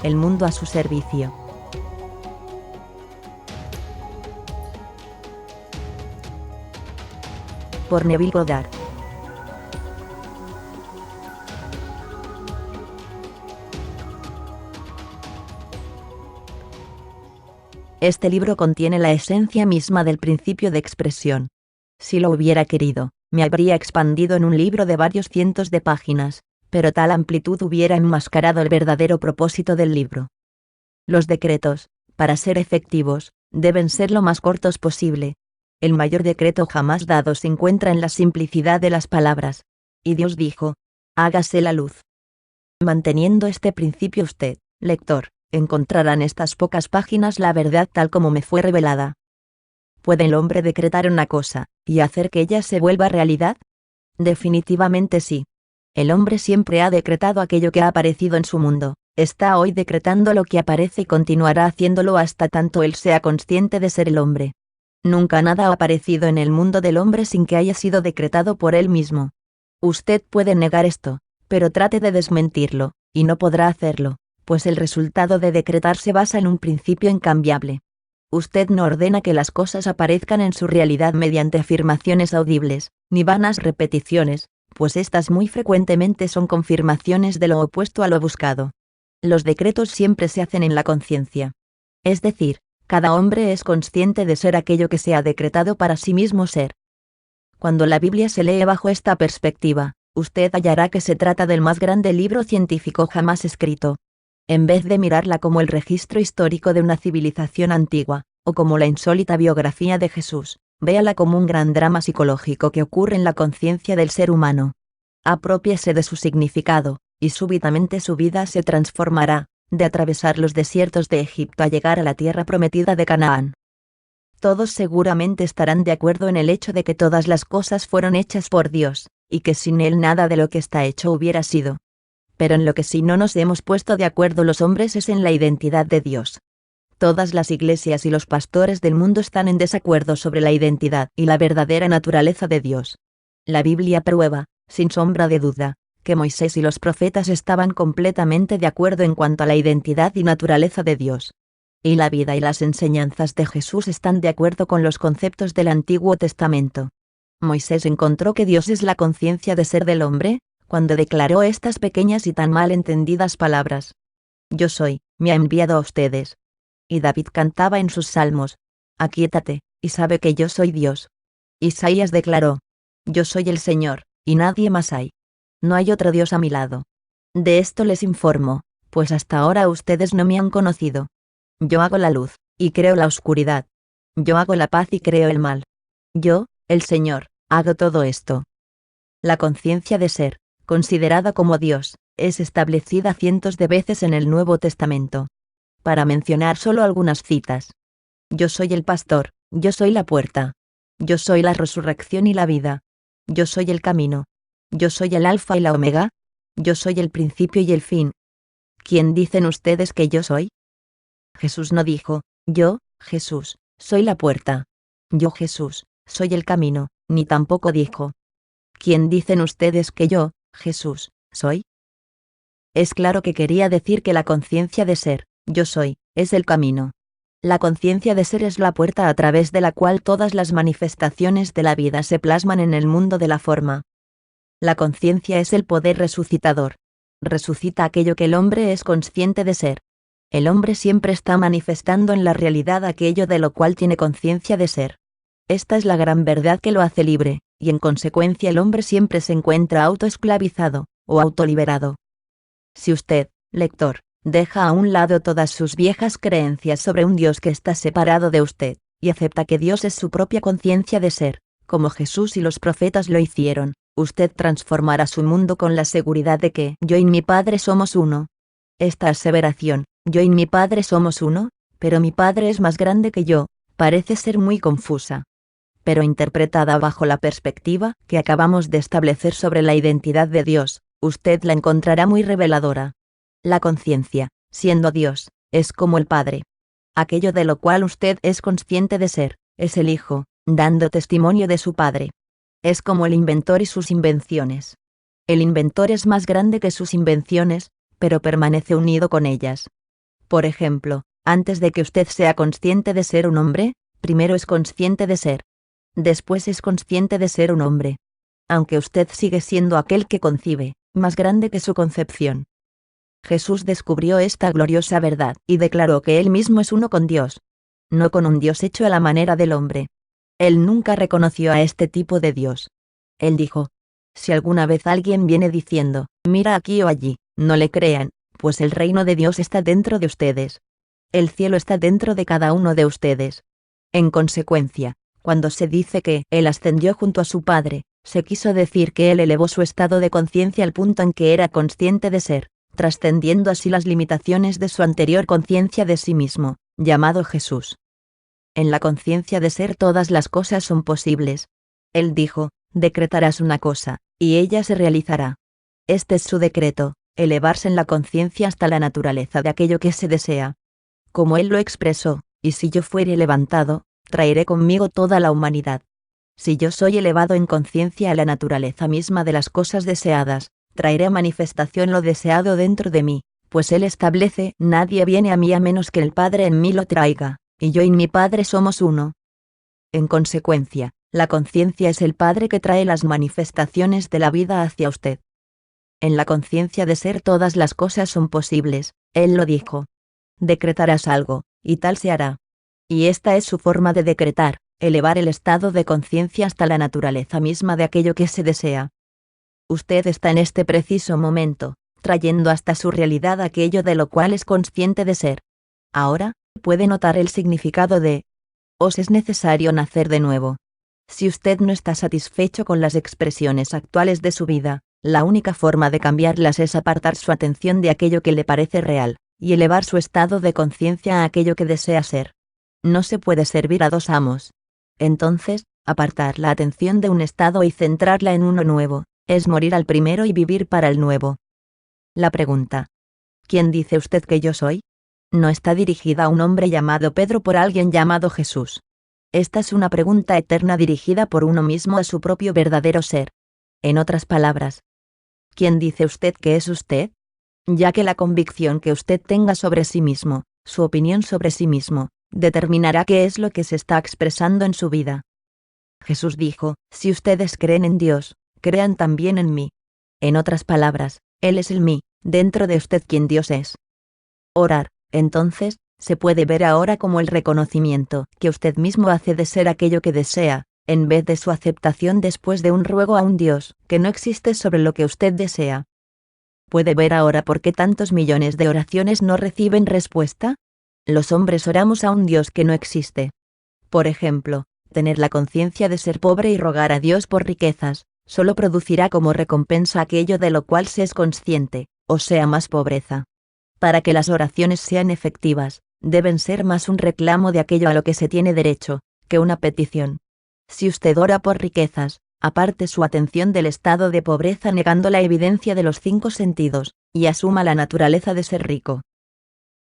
el mundo a su servicio. Por Neville Goddard. Este libro contiene la esencia misma del principio de expresión. Si lo hubiera querido, me habría expandido en un libro de varios cientos de páginas, pero tal amplitud hubiera enmascarado el verdadero propósito del libro. Los decretos, para ser efectivos, deben ser lo más cortos posible. El mayor decreto jamás dado se encuentra en la simplicidad de las palabras. Y Dios dijo: hágase la luz. Manteniendo este principio usted, lector, encontrará en estas pocas páginas la verdad tal como me fue revelada. ¿Puede el hombre decretar una cosa, y hacer que ella se vuelva realidad? Definitivamente sí. El hombre siempre ha decretado aquello que ha aparecido en su mundo, está hoy decretando lo que aparece y continuará haciéndolo hasta tanto él sea consciente de ser el hombre. Nunca nada ha aparecido en el mundo del hombre sin que haya sido decretado por él mismo. Usted puede negar esto, pero trate de desmentirlo, y no podrá hacerlo, pues el resultado de decretar se basa en un principio incambiable. Usted no ordena que las cosas aparezcan en su realidad mediante afirmaciones audibles, ni vanas repeticiones, pues estas muy frecuentemente son confirmaciones de lo opuesto a lo buscado. Los decretos siempre se hacen en la conciencia. Es decir, cada hombre es consciente de ser aquello que se ha decretado para sí mismo ser. Cuando la Biblia se lee bajo esta perspectiva, usted hallará que se trata del más grande libro científico jamás escrito. En vez de mirarla como el registro histórico de una civilización antigua, o como la insólita biografía de Jesús, véala como un gran drama psicológico que ocurre en la conciencia del ser humano. Aprópiese de su significado, y súbitamente su vida se transformará, de atravesar los desiertos de Egipto a llegar a la tierra prometida de Canaán. Todos seguramente estarán de acuerdo en el hecho de que todas las cosas fueron hechas por Dios, y que sin Él nada de lo que está hecho hubiera sido. Pero en lo que sí no nos hemos puesto de acuerdo los hombres es en la identidad de Dios. Todas las iglesias y los pastores del mundo están en desacuerdo sobre la identidad y la verdadera naturaleza de Dios. La Biblia prueba, sin sombra de duda, que Moisés y los profetas estaban completamente de acuerdo en cuanto a la identidad y naturaleza de Dios. Y la vida y las enseñanzas de Jesús están de acuerdo con los conceptos del Antiguo Testamento. Moisés encontró que Dios es la conciencia de ser del hombre, cuando declaró estas pequeñas y tan mal entendidas palabras: Yo soy, me ha enviado a ustedes. Y David cantaba en sus salmos: Aquíétate, y sabe que yo soy Dios. Isaías declaró: Yo soy el Señor, y nadie más hay. No hay otro Dios a mi lado. De esto les informo, pues hasta ahora ustedes no me han conocido. Yo hago la luz, y creo la oscuridad. Yo hago la paz y creo el mal. Yo, el Señor, hago todo esto. La conciencia de ser, considerada como Dios, es establecida cientos de veces en el Nuevo Testamento. Para mencionar solo algunas citas: Yo soy el pastor, yo soy la puerta. Yo soy la resurrección y la vida. Yo soy el camino. Yo soy el alfa y la omega. Yo soy el principio y el fin. ¿Quién dicen ustedes que yo soy? Jesús no dijo: Yo, Jesús, soy la puerta. Yo, Jesús, soy el camino, ni tampoco dijo: ¿Quién dicen ustedes que yo, Jesús, soy? Es claro que quería decir que la conciencia de ser, yo soy, es el camino. La conciencia de ser es la puerta a través de la cual todas las manifestaciones de la vida se plasman en el mundo de la forma. La conciencia es el poder resucitador. Resucita aquello que el hombre es consciente de ser. El hombre siempre está manifestando en la realidad aquello de lo cual tiene conciencia de ser. Esta es la gran verdad que lo hace libre, y en consecuencia el hombre siempre se encuentra autoesclavizado, o autoliberado. Si usted, lector, deja a un lado todas sus viejas creencias sobre un Dios que está separado de usted, y acepta que Dios es su propia conciencia de ser, como Jesús y los profetas lo hicieron, usted transformará su mundo con la seguridad de que yo y mi Padre somos uno. Esta aseveración, yo y mi Padre somos uno, pero mi Padre es más grande que yo, parece ser muy confusa. Pero interpretada bajo la perspectiva que acabamos de establecer sobre la identidad de Dios, usted la encontrará muy reveladora. La conciencia, siendo Dios, es como el Padre. Aquello de lo cual usted es consciente de ser, es el Hijo, dando testimonio de su Padre. Es como el inventor y sus invenciones. El inventor es más grande que sus invenciones, pero permanece unido con ellas. Por ejemplo, antes de que usted sea consciente de ser un hombre, primero es consciente de ser. Después es consciente de ser un hombre. Aunque usted sigue siendo aquel que concibe, más grande que su concepción. Jesús descubrió esta gloriosa verdad y declaró que él mismo es uno con Dios. No con un Dios hecho a la manera del hombre. Él nunca reconoció a este tipo de Dios. Él dijo: si alguna vez alguien viene diciendo, mira aquí o allí, no le crean, pues el reino de Dios está dentro de ustedes. El cielo está dentro de cada uno de ustedes. En consecuencia, cuando se dice que Él ascendió junto a su Padre, se quiso decir que Él elevó su estado de conciencia al punto en que era consciente de ser, trascendiendo así las limitaciones de su anterior conciencia de sí mismo, llamado Jesús. En la conciencia de ser todas las cosas son posibles. Él dijo: decretarás una cosa, y ella se realizará. Este es su decreto, elevarse en la conciencia hasta la naturaleza de aquello que se desea. Como Él lo expresó: y si yo fuere levantado, traeré conmigo toda la humanidad. Si yo soy elevado en conciencia a la naturaleza misma de las cosas deseadas, traeré a manifestación lo deseado dentro de mí, pues Él establece: nadie viene a mí a menos que el Padre en mí lo traiga, y yo y mi Padre somos uno. En consecuencia, la conciencia es el Padre que trae las manifestaciones de la vida hacia usted. En la conciencia de ser todas las cosas son posibles, Él lo dijo. Decretarás algo, y tal se hará. Y esta es su forma de decretar, elevar el estado de conciencia hasta la naturaleza misma de aquello que se desea. Usted está en este preciso momento, trayendo hasta su realidad aquello de lo cual es consciente de ser. Ahora, puede notar el significado de: os es necesario nacer de nuevo. Si usted no está satisfecho con las expresiones actuales de su vida, la única forma de cambiarlas es apartar su atención de aquello que le parece real, y elevar su estado de conciencia a aquello que desea ser. No se puede servir a dos amos. Entonces, apartar la atención de un estado y centrarla en uno nuevo, es morir al primero y vivir para el nuevo. La pregunta: ¿quién dice usted que yo soy? No está dirigida a un hombre llamado Pedro por alguien llamado Jesús. Esta es una pregunta eterna dirigida por uno mismo a su propio verdadero ser. En otras palabras, ¿quién dice usted que es usted? Ya que la convicción que usted tenga sobre sí mismo, su opinión sobre sí mismo, determinará qué es lo que se está expresando en su vida. Jesús dijo: si ustedes creen en Dios, crean también en mí. En otras palabras, Él es el mí, dentro de usted quien Dios es. Orar, entonces, se puede ver ahora como el reconocimiento que usted mismo hace de ser aquello que desea, en vez de su aceptación después de un ruego a un Dios que no existe sobre lo que usted desea. ¿Puede ver ahora por qué tantos millones de oraciones no reciben respuesta? Los hombres oramos a un Dios que no existe. Por ejemplo, tener la conciencia de ser pobre y rogar a Dios por riquezas, solo producirá como recompensa aquello de lo cual se es consciente, o sea, más pobreza. Para que las oraciones sean efectivas, deben ser más un reclamo de aquello a lo que se tiene derecho, que una petición. Si usted ora por riquezas, aparte su atención del estado de pobreza negando la evidencia de los 5 sentidos, y asuma la naturaleza de ser rico.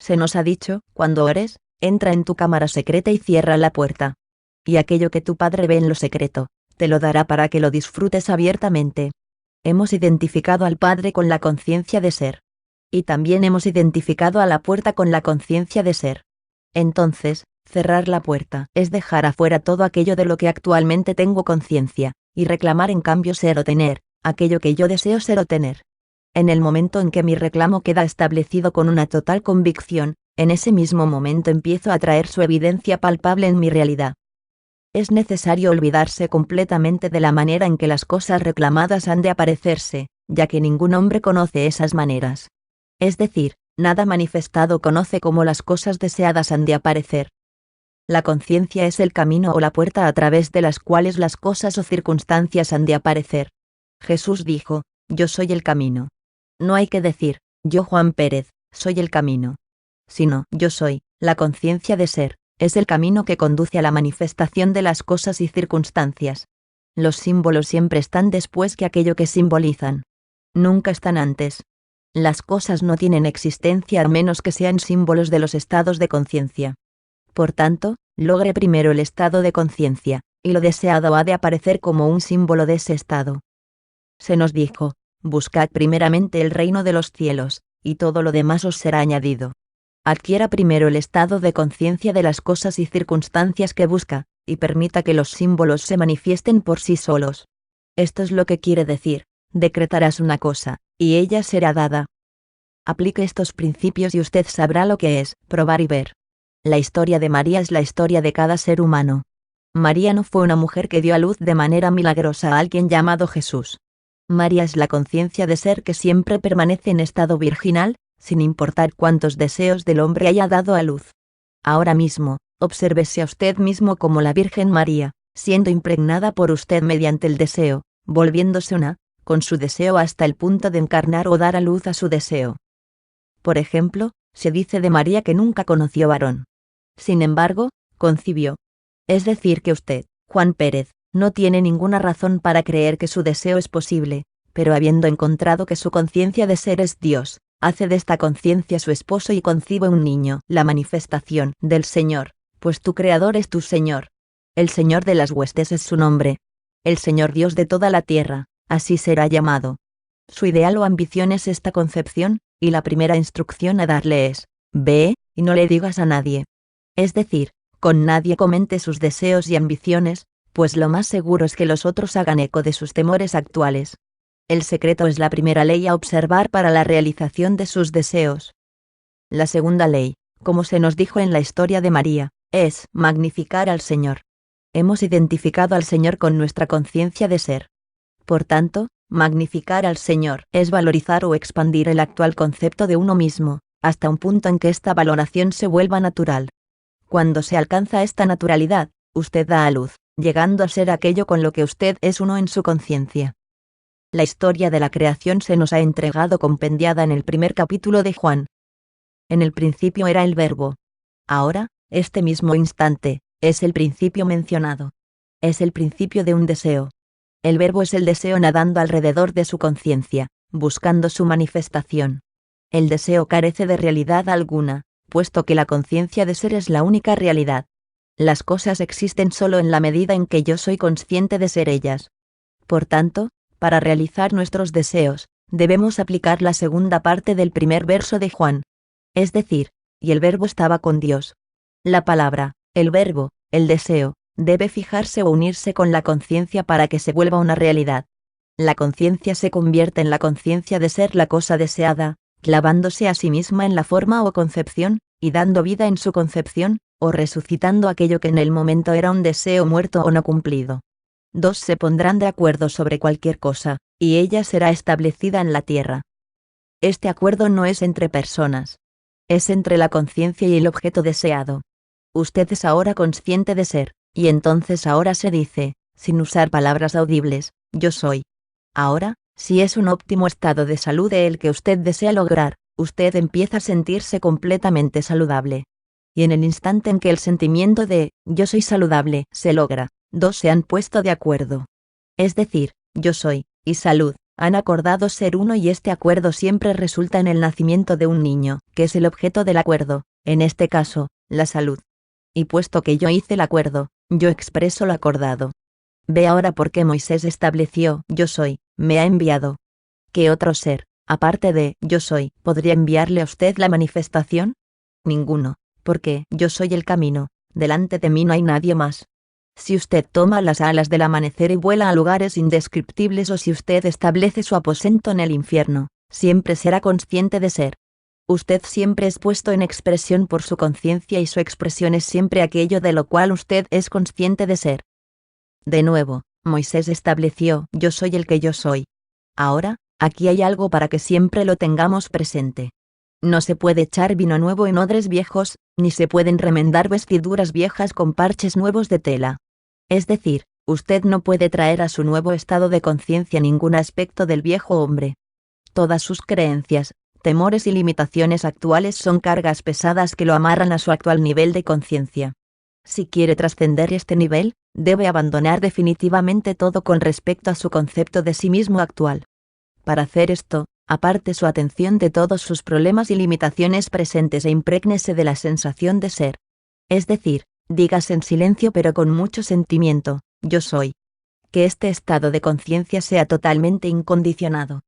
Se nos ha dicho: cuando ores, entra en tu cámara secreta y cierra la puerta. Y aquello que tu Padre ve en lo secreto, te lo dará para que lo disfrutes abiertamente. Hemos identificado al Padre con la conciencia de ser. Y también hemos identificado a la puerta con la conciencia de ser. Entonces, cerrar la puerta es dejar afuera todo aquello de lo que actualmente tengo conciencia, y reclamar en cambio ser o tener, aquello que yo deseo ser o tener. En el momento en que mi reclamo queda establecido con una total convicción, en ese mismo momento empiezo a traer su evidencia palpable en mi realidad. Es necesario olvidarse completamente de la manera en que las cosas reclamadas han de aparecerse, ya que ningún hombre conoce esas maneras. Es decir, nada manifestado conoce cómo las cosas deseadas han de aparecer. La conciencia es el camino o la puerta a través de las cuales las cosas o circunstancias han de aparecer. Jesús dijo: yo soy el camino. No hay que decir: yo Juan Pérez, soy el camino. Sino: yo soy, la conciencia de ser, es el camino que conduce a la manifestación de las cosas y circunstancias. Los símbolos siempre están después que aquello que simbolizan. Nunca están antes. Las cosas no tienen existencia a menos que sean símbolos de los estados de conciencia. Por tanto, logre primero el estado de conciencia, y lo deseado ha de aparecer como un símbolo de ese estado. Se nos dijo: buscad primeramente el reino de los cielos, y todo lo demás os será añadido. Adquiera primero el estado de conciencia de las cosas y circunstancias que busca, y permita que los símbolos se manifiesten por sí solos. Esto es lo que quiere decir: decretarás una cosa, y ella será dada. Aplique estos principios y usted sabrá lo que es probar y ver. La historia de María es la historia de cada ser humano. María no fue una mujer que dio a luz de manera milagrosa a alguien llamado Jesús. María es la conciencia de ser que siempre permanece en estado virginal, sin importar cuántos deseos del hombre haya dado a luz. Ahora mismo, obsérvese a usted mismo como la Virgen María, siendo impregnada por usted mediante el deseo, volviéndose una, con su deseo hasta el punto de encarnar o dar a luz a su deseo. Por ejemplo, se dice de María que nunca conoció varón. Sin embargo, concibió. Es decir que usted, Juan Pérez, no tiene ninguna razón para creer que su deseo es posible, pero habiendo encontrado que su conciencia de ser es Dios, hace de esta conciencia su esposo y concibe un niño, la manifestación del Señor, pues tu Creador es tu Señor. El Señor de las huestes es su nombre. El Señor Dios de toda la tierra, así será llamado. Su ideal o ambición es esta concepción, y la primera instrucción a darle es: ve, y no le digas a nadie. Es decir, con nadie comente sus deseos y ambiciones, pues lo más seguro es que los otros hagan eco de sus temores actuales. El secreto es la primera ley a observar para la realización de sus deseos. La segunda ley, como se nos dijo en la historia de María, es magnificar al Señor. Hemos identificado al Señor con nuestra conciencia de ser. Por tanto, magnificar al Señor es valorizar o expandir el actual concepto de uno mismo, hasta un punto en que esta valoración se vuelva natural. Cuando se alcanza esta naturalidad, usted da a luz, llegando a ser aquello con lo que usted es uno en su conciencia. La historia de la creación se nos ha entregado compendiada en el primer capítulo de Juan. En el principio era el Verbo. Ahora, este mismo instante, es el principio mencionado. Es el principio de un deseo. El Verbo es el deseo nadando alrededor de su conciencia, buscando su manifestación. El deseo carece de realidad alguna, puesto que la conciencia de ser es la única realidad. Las cosas existen solo en la medida en que yo soy consciente de ser ellas. Por tanto, para realizar nuestros deseos, debemos aplicar la segunda parte del primer verso de Juan. Es decir, y el Verbo estaba con Dios. La palabra, el verbo, el deseo, debe fijarse o unirse con la conciencia para que se vuelva una realidad. La conciencia se convierte en la conciencia de ser la cosa deseada, clavándose a sí misma en la forma o concepción, y dando vida en su concepción, o resucitando aquello que en el momento era un deseo muerto o no cumplido. Dos se pondrán de acuerdo sobre cualquier cosa, y ella será establecida en la tierra. Este acuerdo no es entre personas. Es entre la conciencia y el objeto deseado. Usted es ahora consciente de ser, y entonces ahora se dice, sin usar palabras audibles, yo soy. Ahora, si es un óptimo estado de salud el que usted desea lograr, usted empieza a sentirse completamente saludable. Y en el instante en que el sentimiento de yo soy saludable se logra, dos se han puesto de acuerdo. Es decir, yo soy, y salud, han acordado ser uno y este acuerdo siempre resulta en el nacimiento de un niño, que es el objeto del acuerdo, en este caso, la salud. Y puesto que yo hice el acuerdo, yo expreso lo acordado. Ve ahora por qué Moisés estableció yo soy, me ha enviado. ¿Qué otro ser, aparte de yo soy, podría enviarle a usted la manifestación? Ninguno, porque yo soy el camino, delante de mí no hay nadie más. Si usted toma las alas del amanecer y vuela a lugares indescriptibles o si usted establece su aposento en el infierno, siempre será consciente de ser. Usted siempre es puesto en expresión por su conciencia y su expresión es siempre aquello de lo cual usted es consciente de ser. De nuevo, Moisés estableció yo soy el que yo soy. Ahora, aquí hay algo para que siempre lo tengamos presente. No se puede echar vino nuevo en odres viejos, ni se pueden remendar vestiduras viejas con parches nuevos de tela. Es decir, usted no puede traer a su nuevo estado de conciencia ningún aspecto del viejo hombre. Todas sus creencias, temores y limitaciones actuales son cargas pesadas que lo amarran a su actual nivel de conciencia. Si quiere trascender este nivel, debe abandonar definitivamente todo con respecto a su concepto de sí mismo actual. Para hacer esto, aparte su atención de todos sus problemas y limitaciones presentes e imprégnese de la sensación de ser. Es decir, dígase en silencio pero con mucho sentimiento, yo soy. Que este estado de conciencia sea totalmente incondicionado.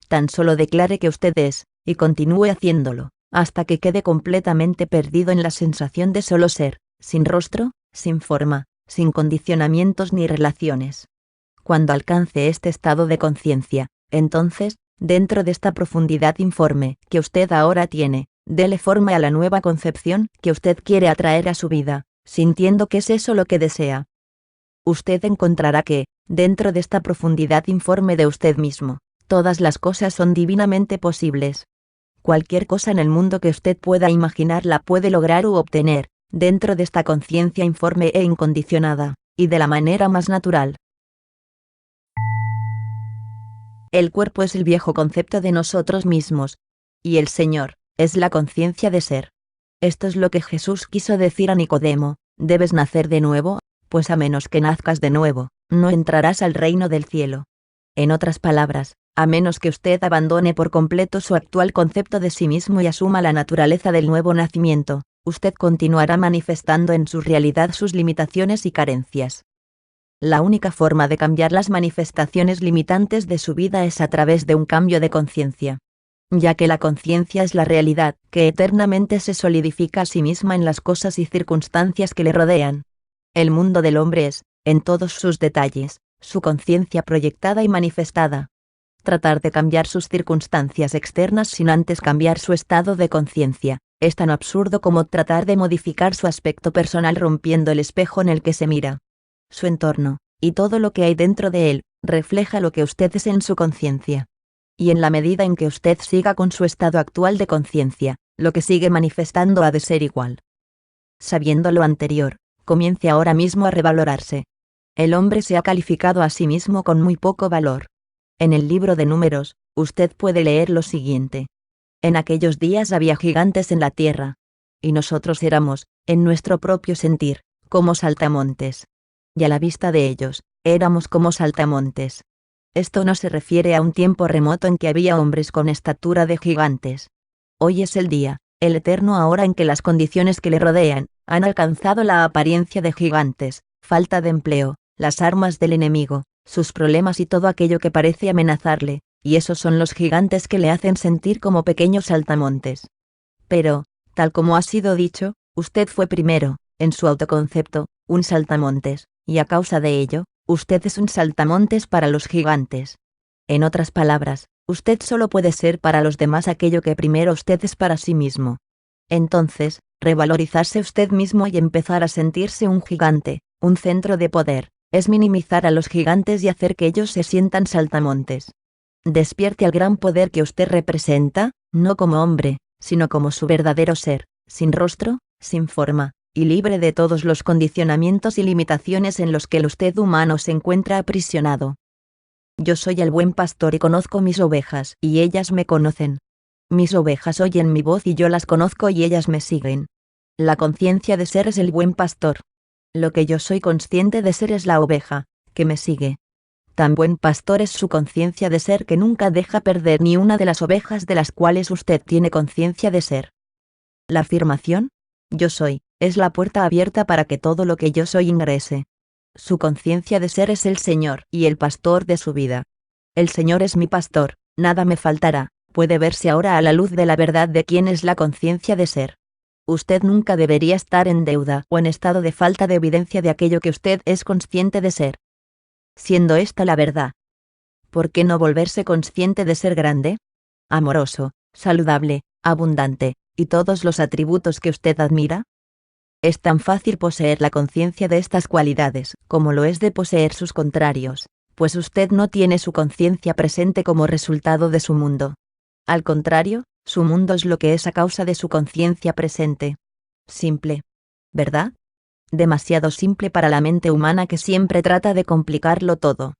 Tan solo declare que usted es, y continúe haciéndolo. hasta que quede completamente perdido en la sensación de solo ser, sin rostro, sin forma, sin condicionamientos ni relaciones. Cuando alcance este estado de conciencia, entonces, dentro de esta profundidad informe que usted ahora tiene, dele forma a la nueva concepción que usted quiere atraer a su vida, sintiendo que es eso lo que desea. Usted encontrará que, dentro de esta profundidad informe de usted mismo, todas las cosas son divinamente posibles. Cualquier cosa en el mundo que usted pueda imaginar la puede lograr u obtener, dentro de esta conciencia informe e incondicionada, y de la manera más natural. El cuerpo es el viejo concepto de nosotros mismos, y el Señor es la conciencia de ser. Esto es lo que Jesús quiso decir a Nicodemo: debes nacer de nuevo, pues a menos que nazcas de nuevo, no entrarás al reino del cielo. En otras palabras, a menos que usted abandone por completo su actual concepto de sí mismo y asuma la naturaleza del nuevo nacimiento, usted continuará manifestando en su realidad sus limitaciones y carencias. La única forma de cambiar las manifestaciones limitantes de su vida es a través de un cambio de conciencia. Ya que la conciencia es la realidad que eternamente se solidifica a sí misma en las cosas y circunstancias que le rodean. El mundo del hombre es, en todos sus detalles, su conciencia proyectada y manifestada. Tratar de cambiar sus circunstancias externas sin antes cambiar su estado de conciencia, es tan absurdo como tratar de modificar su aspecto personal rompiendo el espejo en el que se mira. Su entorno, y todo lo que hay dentro de él, refleja lo que usted es en su conciencia. Y en la medida en que usted siga con su estado actual de conciencia, lo que sigue manifestando ha de ser igual. Sabiendo lo anterior, comience ahora mismo a revalorarse. El hombre se ha calificado a sí mismo con muy poco valor. En el libro de Números, usted puede leer lo siguiente. En aquellos días había gigantes en la tierra. Y nosotros éramos, en nuestro propio sentir, como saltamontes. Y a la vista de ellos, éramos como saltamontes. Esto no se refiere a un tiempo remoto en que había hombres con estatura de gigantes. Hoy es el día, el eterno ahora en que las condiciones que le rodean, han alcanzado la apariencia de gigantes, falta de empleo, las armas del enemigo, sus problemas y todo aquello que parece amenazarle, y esos son los gigantes que le hacen sentir como pequeños saltamontes. Pero, tal como ha sido dicho, usted fue primero, en su autoconcepto, un saltamontes, y a causa de ello, usted es un saltamontes para los gigantes. En otras palabras, usted solo puede ser para los demás aquello que primero usted es para sí mismo. Entonces, revalorizarse usted mismo y empezar a sentirse un gigante, un centro de poder, es minimizar a los gigantes y hacer que ellos se sientan saltamontes. Despierte al gran poder que usted representa, no como hombre, sino como su verdadero ser, sin rostro, sin forma, y libre de todos los condicionamientos y limitaciones en los que el usted humano se encuentra aprisionado. Yo soy el buen pastor y conozco mis ovejas, y ellas me conocen. Mis ovejas oyen mi voz y yo las conozco y ellas me siguen. La conciencia de ser es el buen pastor. Lo que yo soy consciente de ser es la oveja, que me sigue. Tan buen pastor es su conciencia de ser que nunca deja perder ni una de las ovejas de las cuales usted tiene conciencia de ser. La afirmación, yo soy, es la puerta abierta para que todo lo que yo soy ingrese. Su conciencia de ser es el Señor y el pastor de su vida. El Señor es mi pastor, nada me faltará, puede verse ahora a la luz de la verdad de quién es la conciencia de ser. Usted nunca debería estar en deuda o en estado de falta de evidencia de aquello que usted es consciente de ser. Siendo esta la verdad, ¿por qué no volverse consciente de ser grande, amoroso, saludable, abundante, y todos los atributos que usted admira? Es tan fácil poseer la conciencia de estas cualidades, como lo es de poseer sus contrarios, pues usted no tiene su conciencia presente como resultado de su mundo. Al contrario, su mundo es lo que es a causa de su conciencia presente. Simple, ¿verdad? Demasiado simple para la mente humana que siempre trata de complicarlo todo.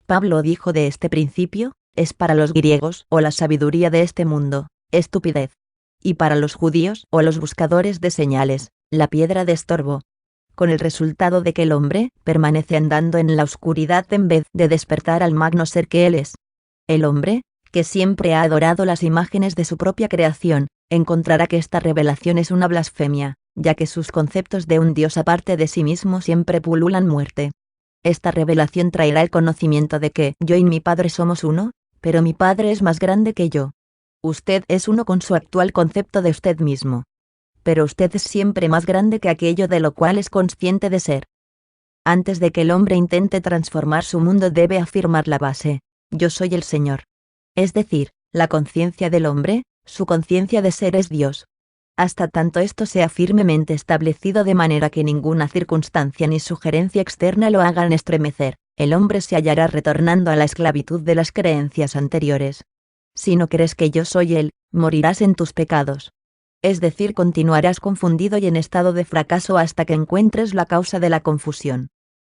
Pablo dijo de este principio, es para los griegos o la sabiduría de este mundo, estupidez. Y para los judíos o los buscadores de señales, la piedra de estorbo. Con el resultado de que el hombre permanece andando en la oscuridad en vez de despertar al magno ser que él es. El hombre, que siempre ha adorado las imágenes de su propia creación, encontrará que esta revelación es una blasfemia, ya que sus conceptos de un Dios aparte de sí mismo siempre pululan muerte. Esta revelación traerá el conocimiento de que yo y mi Padre somos uno, pero mi Padre es más grande que yo. Usted es uno con su actual concepto de usted mismo. Pero usted es siempre más grande que aquello de lo cual es consciente de ser. Antes de que el hombre intente transformar su mundo debe afirmar la base: yo soy el Señor. Es decir, la conciencia del hombre, su conciencia de ser es Dios. Hasta tanto esto sea firmemente establecido de manera que ninguna circunstancia ni sugerencia externa lo hagan estremecer, el hombre se hallará retornando a la esclavitud de las creencias anteriores. Si no crees que yo soy Él, morirás en tus pecados. Es decir, continuarás confundido y en estado de fracaso hasta que encuentres la causa de la confusión.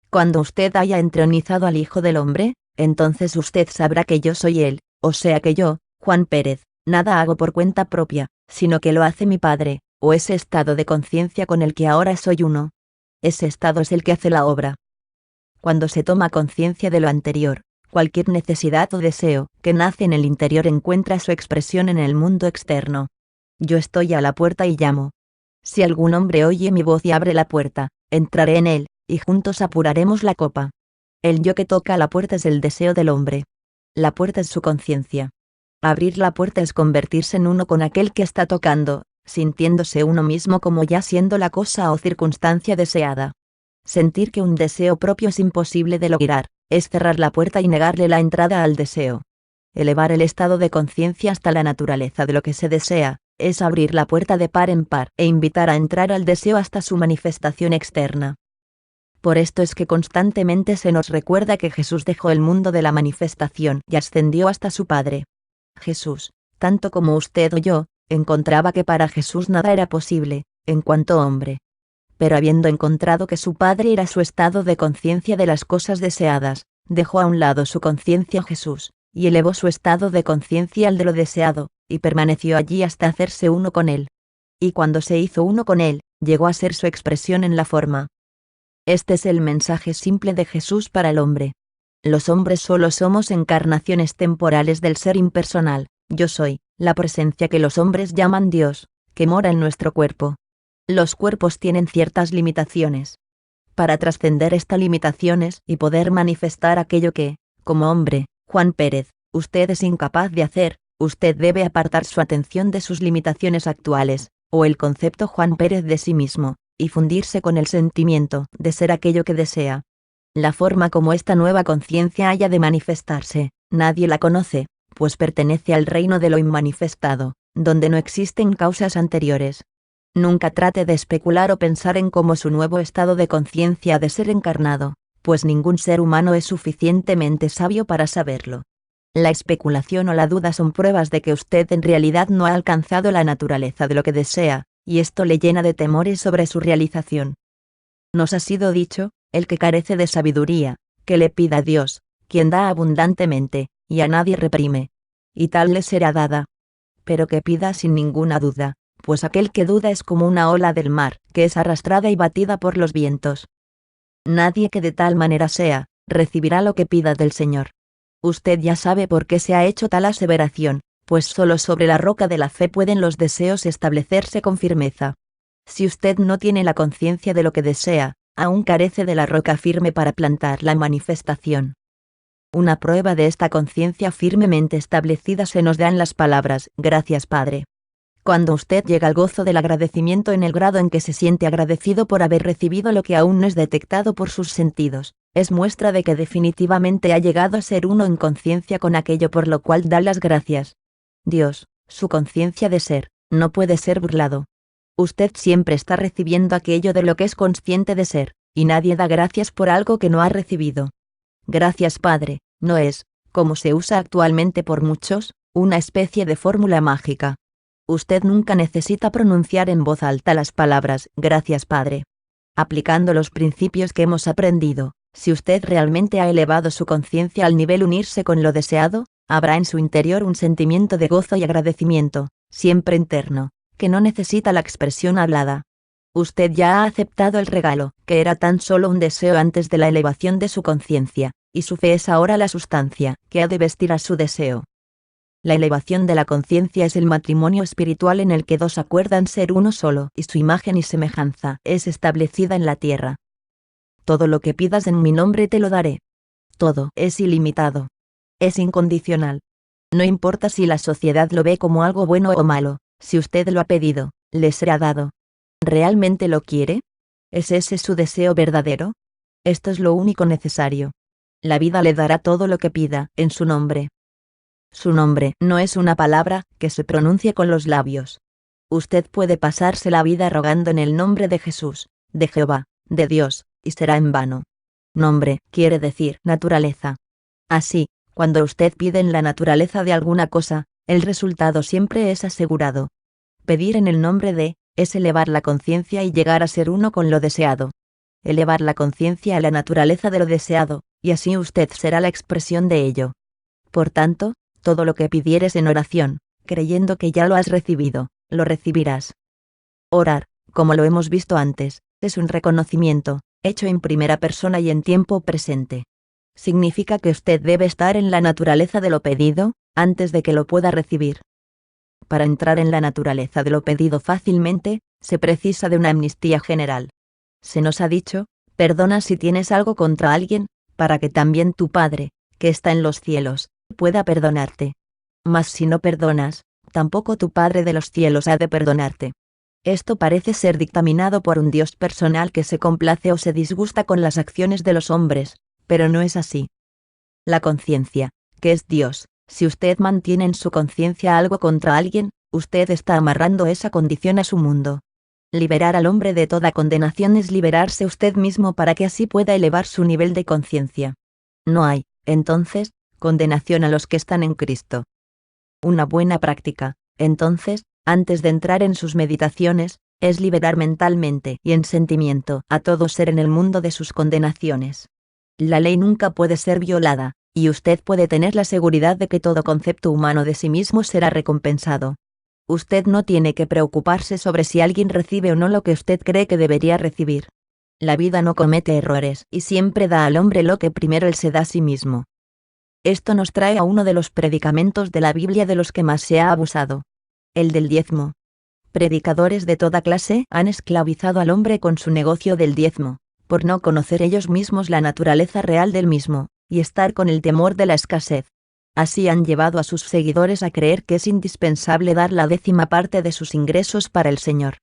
Cuando usted haya entronizado al Hijo del Hombre, entonces usted sabrá que yo soy Él, o sea que yo, Juan Pérez, nada hago por cuenta propia, sino que lo hace mi Padre, o ese estado de conciencia con el que ahora soy uno. Ese estado es el que hace la obra. Cuando se toma conciencia de lo anterior, cualquier necesidad o deseo que nace en el interior encuentra su expresión en el mundo externo. Yo estoy a la puerta y llamo. Si algún hombre oye mi voz y abre la puerta, entraré en él, y juntos apuraremos la copa. El yo que toca la puerta es el deseo del hombre. La puerta es su conciencia. Abrir la puerta es convertirse en uno con aquel que está tocando, sintiéndose uno mismo como ya siendo la cosa o circunstancia deseada. Sentir que un deseo propio es imposible de lograr, es cerrar la puerta y negarle la entrada al deseo. Elevar el estado de conciencia hasta la naturaleza de lo que se desea, es abrir la puerta de par en par e invitar a entrar al deseo hasta su manifestación externa. Por esto es que constantemente se nos recuerda que Jesús dejó el mundo de la manifestación y ascendió hasta su Padre. Jesús, tanto como usted o yo, encontraba que para Jesús nada era posible, en cuanto hombre. Pero habiendo encontrado que su Padre era su estado de conciencia de las cosas deseadas, dejó a un lado su conciencia Jesús, y elevó su estado de conciencia al de lo deseado, y permaneció allí hasta hacerse uno con él. Y cuando se hizo uno con él, llegó a ser su expresión en la forma. Este es el mensaje simple de Jesús para el hombre. Los hombres solo somos encarnaciones temporales del ser impersonal, yo soy, la presencia que los hombres llaman Dios, que mora en nuestro cuerpo. Los cuerpos tienen ciertas limitaciones. Para trascender estas limitaciones y poder manifestar aquello que, como hombre, Juan Pérez, usted es incapaz de hacer, usted debe apartar su atención de sus limitaciones actuales, o el concepto Juan Pérez de sí mismo, y fundirse con el sentimiento de ser aquello que desea. La forma como esta nueva conciencia haya de manifestarse, nadie la conoce, pues pertenece al reino de lo inmanifestado, donde no existen causas anteriores. Nunca trate de especular o pensar en cómo su nuevo estado de conciencia ha de ser encarnado, pues ningún ser humano es suficientemente sabio para saberlo. La especulación o la duda son pruebas de que usted en realidad no ha alcanzado la naturaleza de lo que desea, y esto le llena de temores sobre su realización. Nos ha sido dicho, el que carece de sabiduría, que le pida a Dios, quien da abundantemente, y a nadie reprime. Y tal le será dada. Pero que pida sin ninguna duda, pues aquel que duda es como una ola del mar, que es arrastrada y batida por los vientos. Nadie que de tal manera sea, recibirá lo que pida del Señor. Usted ya sabe por qué se ha hecho tal aseveración, pues solo sobre la roca de la fe pueden los deseos establecerse con firmeza. Si usted no tiene la conciencia de lo que desea, aún carece de la roca firme para plantar la manifestación. Una prueba de esta conciencia firmemente establecida se nos da en las palabras, gracias Padre. Cuando usted llega al gozo del agradecimiento en el grado en que se siente agradecido por haber recibido lo que aún no es detectado por sus sentidos, es muestra de que definitivamente ha llegado a ser uno en conciencia con aquello por lo cual da las gracias. Dios, su conciencia de ser, no puede ser burlado. Usted siempre está recibiendo aquello de lo que es consciente de ser, y nadie da gracias por algo que no ha recibido. Gracias Padre, no es, como se usa actualmente por muchos, una especie de fórmula mágica. Usted nunca necesita pronunciar en voz alta las palabras, gracias Padre. Aplicando los principios que hemos aprendido, si usted realmente ha elevado su conciencia al nivel unirse con lo deseado, habrá en su interior un sentimiento de gozo y agradecimiento, siempre interno, que no necesita la expresión hablada. Usted ya ha aceptado el regalo, que era tan solo un deseo antes de la elevación de su conciencia, y su fe es ahora la sustancia, que ha de vestir a su deseo. La elevación de la conciencia es el matrimonio espiritual en el que dos acuerdan ser uno solo, y su imagen y semejanza es establecida en la tierra. Todo lo que pidas en mi nombre te lo daré. Todo es ilimitado. Es incondicional. No importa si la sociedad lo ve como algo bueno o malo, si usted lo ha pedido, le será dado. ¿Realmente lo quiere? ¿Es ese su deseo verdadero? Esto es lo único necesario. La vida le dará todo lo que pida, en su nombre. Su nombre no es una palabra que se pronuncia con los labios. Usted puede pasarse la vida rogando en el nombre de Jesús, de Jehová, de Dios, y será en vano. Nombre quiere decir naturaleza. Así, cuando usted pide en la naturaleza de alguna cosa, el resultado siempre es asegurado. Pedir en el nombre de, es elevar la conciencia y llegar a ser uno con lo deseado. Elevar la conciencia a la naturaleza de lo deseado, y así usted será la expresión de ello. Por tanto, todo lo que pidieres en oración, creyendo que ya lo has recibido, lo recibirás. Orar, como lo hemos visto antes, es un reconocimiento, hecho en primera persona y en tiempo presente. Significa que usted debe estar en la naturaleza de lo pedido, antes de que lo pueda recibir. Para entrar en la naturaleza de lo pedido fácilmente, se precisa de una amnistía general. Se nos ha dicho, perdona si tienes algo contra alguien, para que también tu Padre, que está en los cielos, pueda perdonarte. Mas si no perdonas, tampoco tu Padre de los cielos ha de perdonarte. Esto parece ser dictaminado por un Dios personal que se complace o se disgusta con las acciones de los hombres, pero no es así. La conciencia, que es Dios, si usted mantiene en su conciencia algo contra alguien, usted está amarrando esa condición a su mundo. Liberar al hombre de toda condenación es liberarse usted mismo para que así pueda elevar su nivel de conciencia. No hay, entonces, condenación a los que están en Cristo. Una buena práctica, entonces, antes de entrar en sus meditaciones, es liberar mentalmente y en sentimiento a todo ser en el mundo de sus condenaciones. La ley nunca puede ser violada, y usted puede tener la seguridad de que todo concepto humano de sí mismo será recompensado. Usted no tiene que preocuparse sobre si alguien recibe o no lo que usted cree que debería recibir. La vida no comete errores y siempre da al hombre lo que primero él se da a sí mismo. Esto nos trae a uno de los predicamentos de la Biblia de los que más se ha abusado. El del diezmo. Predicadores de toda clase han esclavizado al hombre con su negocio del diezmo, por no conocer ellos mismos la naturaleza real del mismo, y estar con el temor de la escasez. Así han llevado a sus seguidores a creer que es indispensable dar la 10ª parte de sus ingresos para el Señor.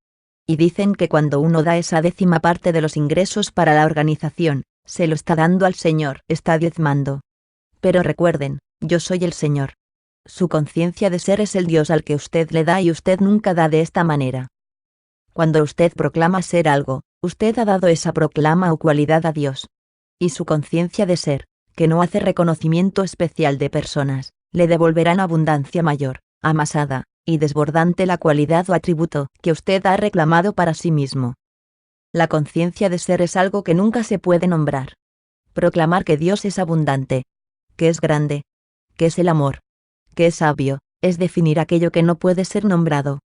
Y dicen que cuando uno da esa 10ª parte de los ingresos para la organización, se lo está dando al Señor, está diezmando. Pero recuerden, yo soy el Señor. Su conciencia de ser es el Dios al que usted le da y usted nunca da de esta manera. Cuando usted proclama ser algo, usted ha dado esa proclama o cualidad a Dios. Y su conciencia de ser, que no hace reconocimiento especial de personas, le devolverán abundancia mayor, amasada, y desbordante la cualidad o atributo que usted ha reclamado para sí mismo. La conciencia de ser es algo que nunca se puede nombrar. Proclamar que Dios es abundante, que es grande, que es el amor, que es sabio, es definir aquello que no puede ser nombrado.